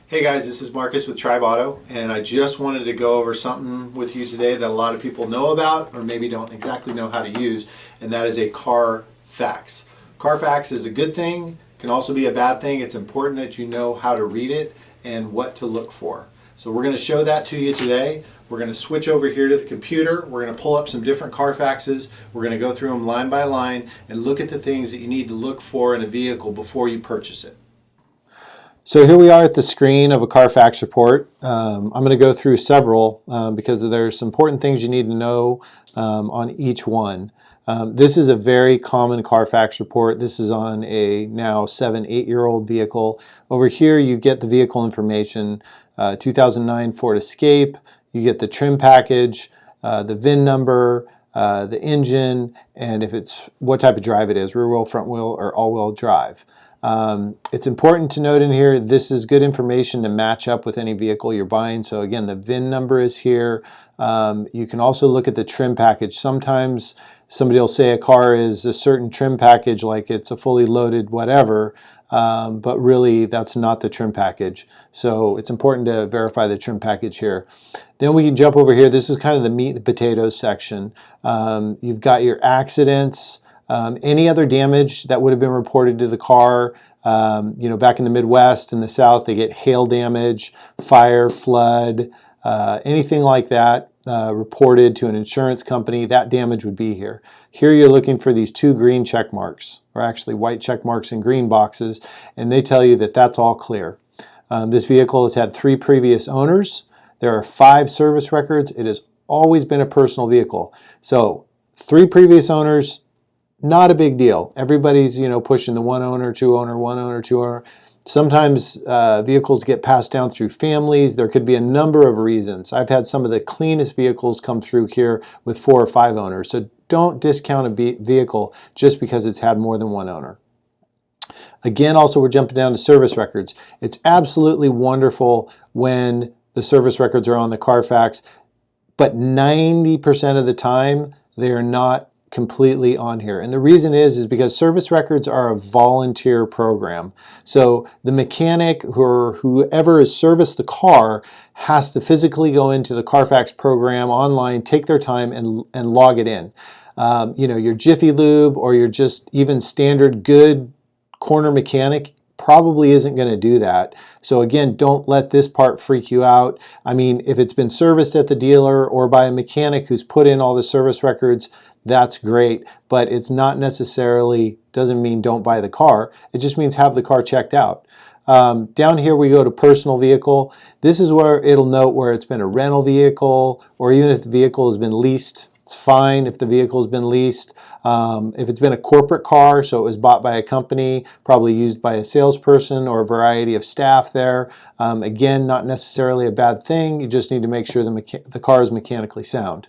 Hey guys, this is Marcus with TribeAuto, and I just wanted to go over something with you today that a lot of people know about or maybe don't exactly know how to use, and that is a CARFAX. CARFAX is a good thing, can also be a bad thing. It's important that you know how to read it and what to look for. So we're going to show that to you today. We're going to switch over here to the computer. We're going to pull up some different CARFAXs. We're going to go through them line by line and look at the things that you need to look for in a vehicle before you purchase it. So here we are at the screen of a CARFAX report. I'm going to go through several because there's some important things you need to know on each one. This is a very common CARFAX report. This is on a now 7-8-year-old vehicle. Over here you get the vehicle information, 2009 Ford Escape. You get the trim package, the VIN number, the engine, and if it's what type of drive it is, rear wheel, front wheel, or all-wheel drive. It's important to note in here, this is good information to match up with any vehicle you're buying. So again, the VIN number is here. You can also look at the trim package. Sometimes somebody will say a car is a certain trim package, like it's a fully loaded whatever, but really that's not the trim package. So it's important to verify the trim package here. Then we can jump over here. This is kind of the meat and potatoes section. You've got your accidents. Any other damage that would have been reported to the car, back in the Midwest and the South, they get hail damage, fire, flood, anything like that reported to an insurance company, that damage would be here. Here you're looking for these 2 green check marks, or actually white check marks in green boxes, and they tell you that that's all clear. This vehicle has had 3 previous owners. There are 5 service records. It has always been a personal vehicle. So 3 previous owners, not a big deal. Everybody's, pushing the 1 owner, 2 owner, 1 owner, 2 owner. Sometimes vehicles get passed down through families. There could be a number of reasons. I've had some of the cleanest vehicles come through here with 4 or 5 owners. So don't discount a vehicle just because it's had more than 1 owner. Again, also we're jumping down to service records. It's absolutely wonderful when the service records are on the CARFAX, but 90% of the time they are not completely on here. And the reason is because service records are a volunteer program. So the mechanic or whoever has serviced the car has to physically go into the CARFAX program online, take their time and log it in. Your Jiffy Lube or your just even standard good corner mechanic probably isn't going to do that. So again, don't let this part freak you out. I mean, if it's been serviced at the dealer or by a mechanic who's put in all the service records, that's great, but it's not necessarily, doesn't mean don't buy the car. It just means have the car checked out. Down here we go to personal vehicle. This is where it'll note where it's been a rental vehicle, or even if the vehicle has been leased. It's fine if the vehicle has been leased. If it's been a corporate car, so it was bought by a company, probably used by a salesperson or a variety of staff there. Again, not necessarily a bad thing. You just need to make sure the car is mechanically sound.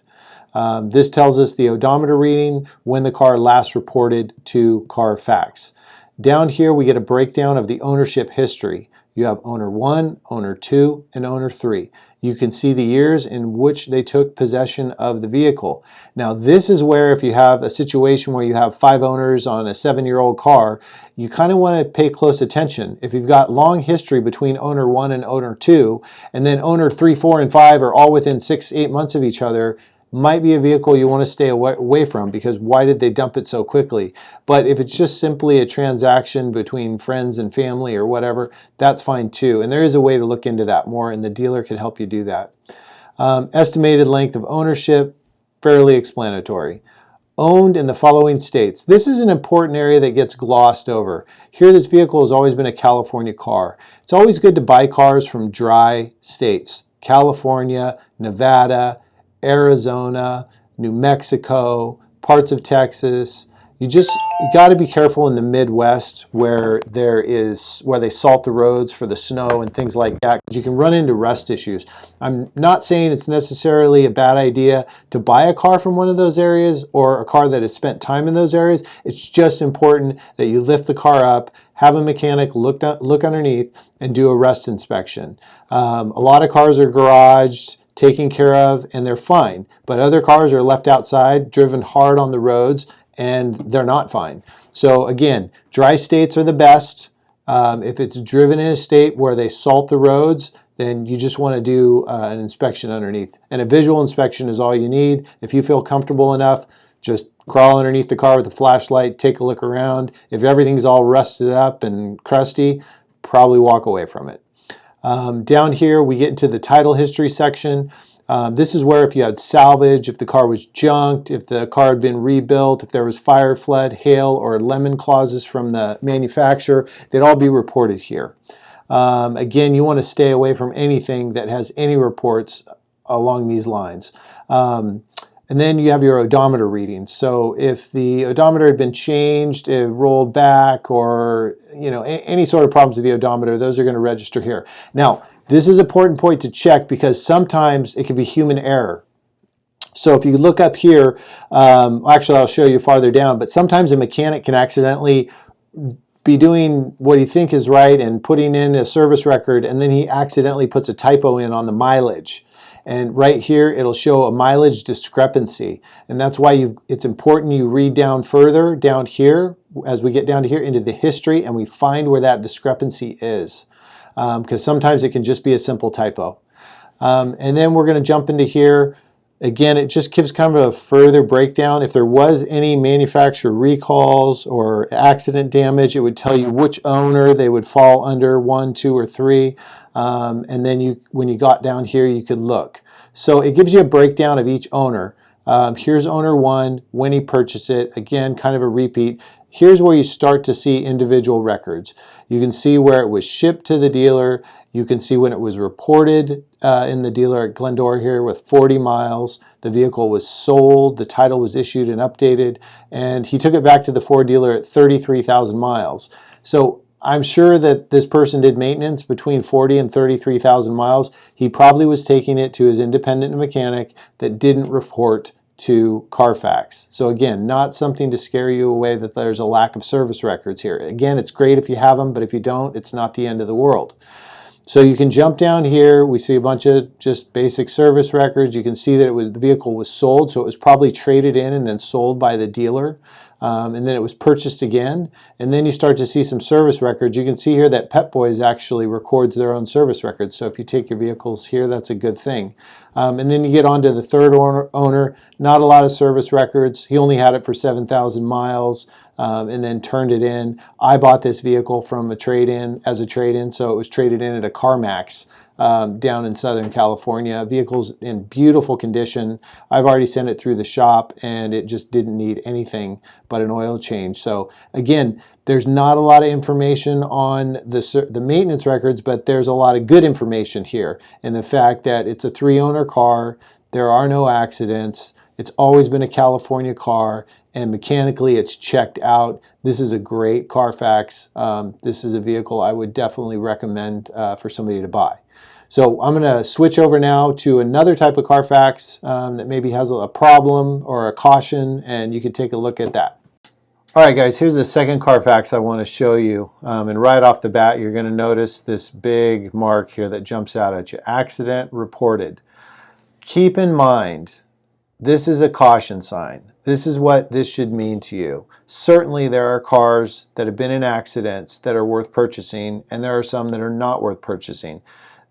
This tells us the odometer reading when the car last reported to CARFAX. Down here we get a breakdown of the ownership history. You have owner 1, owner 2, and owner 3. You can see the years in which they took possession of the vehicle. Now this is where if you have a situation where you have 5 owners on a 7-year-old car, you kind of want to pay close attention. If you've got long history between owner 1 and owner 2, and then owner 3, 4, and 5 are all within 6-8 months of each other, might be a vehicle you want to stay away from because why did they dump it so quickly? But if it's just simply a transaction between friends and family or whatever, that's fine too. And there is a way to look into that more, and the dealer can help you do that. Estimated length of ownership, fairly explanatory. Owned in the following states. This is an important area that gets glossed over. Here, this vehicle has always been a California car. It's always good to buy cars from dry states. California, Nevada, Arizona, New Mexico, parts of Texas. You got to be careful in the Midwest where they salt the roads for the snow and things like that. You can run into rust issues. I'm not saying it's necessarily a bad idea to buy a car from one of those areas or a car that has spent time in those areas. It's just important that you lift the car up, have a mechanic look underneath, and do a rust inspection. A lot of cars are garaged, taken care of, and they're fine. But other cars are left outside, driven hard on the roads, and they're not fine. So again, dry states are the best. If it's driven in a state where they salt the roads, then you just want to do an inspection underneath. And a visual inspection is all you need. If you feel comfortable enough, just crawl underneath the car with a flashlight, take a look around. If everything's all rusted up and crusty, probably walk away from it. Down here, we get into the title history section. This is where if you had salvage, if the car was junked, if the car had been rebuilt, if there was fire, flood, hail, or lemon clauses from the manufacturer, they'd all be reported here. Again, you want to stay away from anything that has any reports along these lines. And then you have your odometer readings. So if the odometer had been changed, it rolled back, or any sort of problems with the odometer, those are going to register here. Now, this is an important point to check because sometimes it can be human error. So if you look up here, actually I'll show you farther down, but sometimes a mechanic can accidentally be doing what he thinks is right and putting in a service record, and then he accidentally puts a typo in on the mileage. And right here, it'll show a mileage discrepancy. And that's why it's important you read down further down here, as we get down to here into the history, and we find where that discrepancy is. Because sometimes it can just be a simple typo. And then we're going to jump into here. Again, it just gives kind of a further breakdown. If there was any manufacturer recalls or accident damage, it would tell you which owner they would fall under, 1, 2, or 3. And then when you got down here, you could look. So it gives you a breakdown of each owner. Here's owner 1, when he purchased it. Again, kind of a repeat. Here's where you start to see individual records. You can see where it was shipped to the dealer. You can see when it was reported in the dealer at Glendora here with 40 miles. The vehicle was sold, the title was issued and updated, and he took it back to the Ford dealer at 33,000 miles. So I'm sure that this person did maintenance between 40 and 33,000 miles. He probably was taking it to his independent mechanic that didn't report to CARFAX. So again, not something to scare you away that there's a lack of service records here. Again, it's great if you have them, but if you don't, it's not the end of the world. So you can jump down here. We see a bunch of just basic service records. You can see that the vehicle was sold, so it was probably traded in and then sold by the dealer. And then it was purchased again. And then you start to see some service records. You can see here that Pep Boys actually records their own service records. So if you take your vehicles here, that's a good thing. And then you get on to the third owner. Not a lot of service records. He only had it for 7,000 miles. And then turned it in. I bought this vehicle from as a trade-in, so it was traded in at a CarMax down in Southern California. Vehicle's in beautiful condition. I've already sent it through the shop, and it just didn't need anything but an oil change. So again, there's not a lot of information on the maintenance records, but there's a lot of good information here. And the fact that it's a 3-owner car, there are no accidents, it's always been a California car, and mechanically it's checked out. This is a great CARFAX. This is a vehicle I would definitely recommend for somebody to buy. So I'm going to switch over now to another type of CARFAX that maybe has a problem or a caution, and you can take a look at that. All right, guys, here's the second CARFAX I want to show you. And right off the bat, you're going to notice this big mark here that jumps out at you. Accident reported. Keep in mind, this is a caution sign. This is what this should mean to you. Certainly there are cars that have been in accidents that are worth purchasing, and there are some that are not worth purchasing.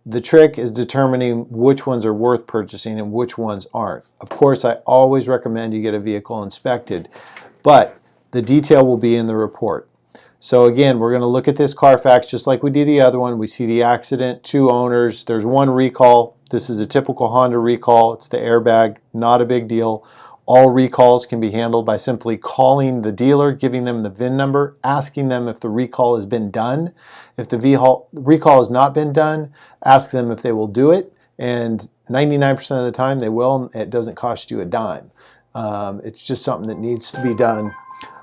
The trick is determining which ones are worth purchasing and which ones aren't. Of course, I always recommend you get a vehicle inspected, but the detail will be in the report. So again, we're going to look at this CARFAX just like we did the other one. We see the accident, 2 owners, there's 1 recall. This is a typical Honda recall. It's the airbag, not a big deal. All recalls can be handled by simply calling the dealer, giving them the VIN number, asking them if the recall has been done. If the recall has not been done, ask them if they will do it. And 99% of the time they will. It doesn't cost you a dime. It's just something that needs to be done.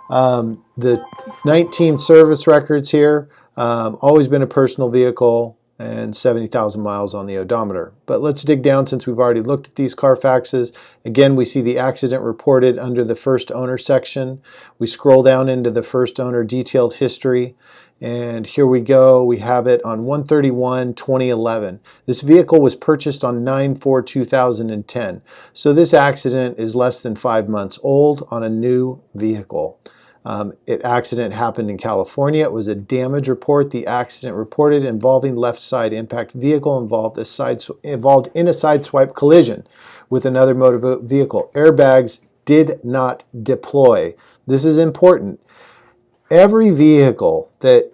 The 19 service records here, always been a personal vehicle, and 70,000 miles on the odometer. But let's dig down since we've already looked at these CARFAXs. Again, we see the accident reported under the first owner section. We scroll down into the first owner detailed history, and here we go. We have it on 1/31/2011. This vehicle was purchased on 9/4/2010. So this accident is less than 5 months old on a new vehicle. Accident happened in California. It was a damage report. The accident reported involving left side impact vehicle involved in a side swipe collision with another motor vehicle. Airbags did not deploy. This is important. Every vehicle that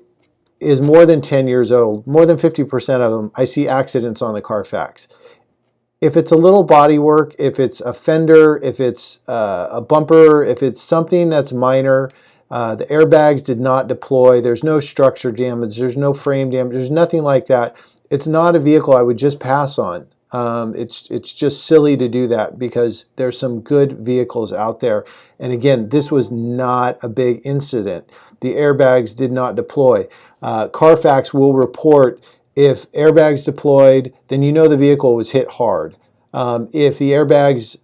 is more than 10 years old, more than 50% of them, I see accidents on the CARFAX. If it's a little body work, if it's a fender, if it's a bumper, if it's something that's minor, the airbags did not deploy, there's no structure damage, there's no frame damage, there's nothing like that. It's not a vehicle I would just pass on. It's just silly to do that because there's some good vehicles out there. And again, this was not a big incident. The airbags did not deploy. CARFAX will report if airbags deployed, then you know the vehicle was hit hard. If the airbags,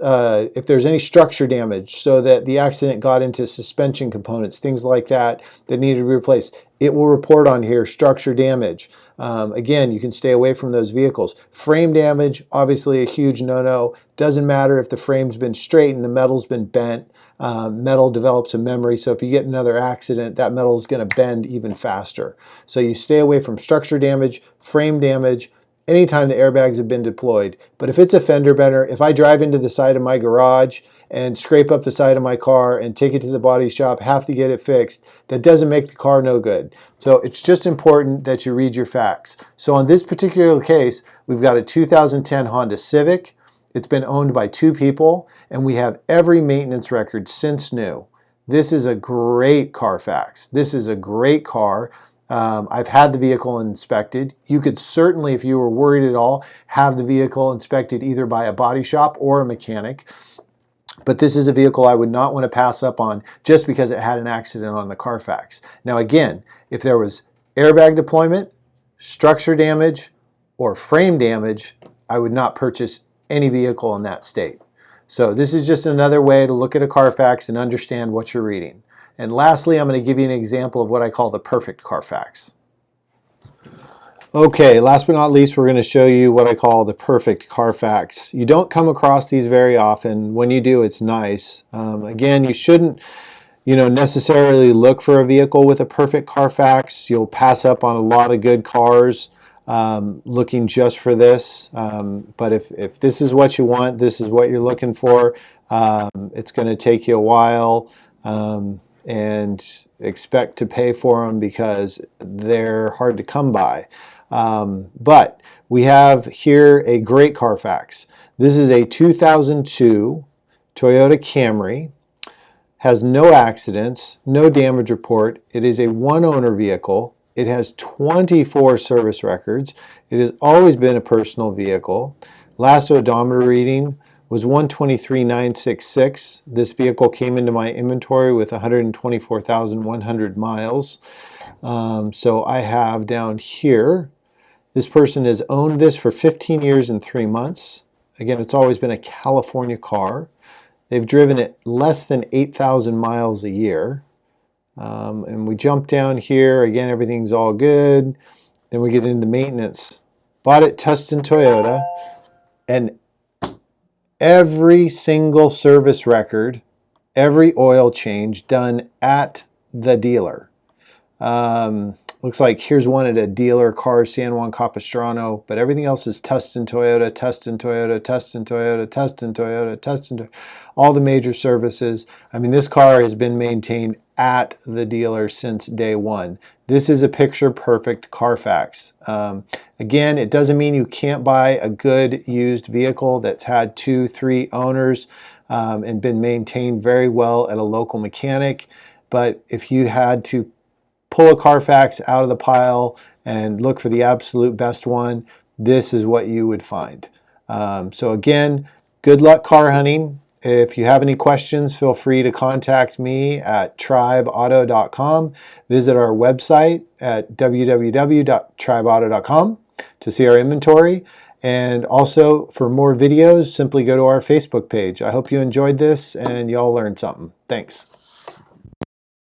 if there's any structure damage so that the accident got into suspension components, things like that that needed to be replaced, it will report on here structure damage. Again, you can stay away from those vehicles. Frame damage, obviously a huge no-no. Doesn't matter if the frame's been straightened, the metal's been bent. Metal develops a memory, so if you get another accident, that metal is going to bend even faster. So you stay away from structure damage, frame damage, anytime the airbags have been deployed. But if it's a fender bender, if I drive into the side of my garage and scrape up the side of my car and take it to the body shop, have to get it fixed, that doesn't make the car no good. So it's just important that you read your facts. So on this particular case, we've got a 2010 Honda Civic. It's been owned by two people, and we have every maintenance record since new. This is a great CARFAX. This is a great car. I've had the vehicle inspected. You could certainly, if you were worried at all, have the vehicle inspected either by a body shop or a mechanic. But this is a vehicle I would not want to pass up on just because it had an accident on the CARFAX. Now again, if there was airbag deployment, structure damage, or frame damage, I would not purchase any vehicle in that state. So this is just another way to look at a CARFAX and understand what you're reading. And lastly, I'm going to give you an example of what I call the perfect CARFAX. Okay, last but not least, we're going to show you what I call the perfect CARFAX. You don't come across these very often. When you do, it's nice. Again, you shouldn't necessarily look for a vehicle with a perfect CARFAX. You'll pass up on a lot of good cars looking just for this. But if this is what you want, this is what you're looking for, it's going to take you a while. And expect to pay for them because they're hard to come by. But we have here a great CARFAX. This is a 2002 Toyota Camry. Has no accidents, no damage report. It is a one-owner vehicle. It has 24 service records. It has always been a personal vehicle. Last odometer reading was 123,966. This vehicle came into my inventory with 124,100 miles. So I have down here, this person has owned this for 15 years and 3 months. Again, it's always been a California car. They've driven it less than 8,000 miles a year. And we jump down here. Again, everything's all good. Then we get into maintenance. Bought it Tustin Toyota, and every single service record, every oil change done at the dealer. Looks like here's one at a dealer, Cars San Juan Capistrano, but everything else is Tustin Toyota, Tustin Toyota, Tustin Toyota, Tustin Toyota, Tustin Toyota, all the major services. I mean, this car has been maintained at the dealer since day one. This is a picture-perfect CARFAX. Again, it doesn't mean you can't buy a good used vehicle that's had 2, 3 owners and been maintained very well at a local mechanic. But if you had to pull a CARFAX out of the pile and look for the absolute best one, this is what you would find. So again, good luck car hunting. If you have any questions, feel free to contact me at TribeAuto.com. Visit our website at www.tribeauto.com to see our inventory. And also, for more videos, simply go to our Facebook page. I hope you enjoyed this and y'all learned something. Thanks.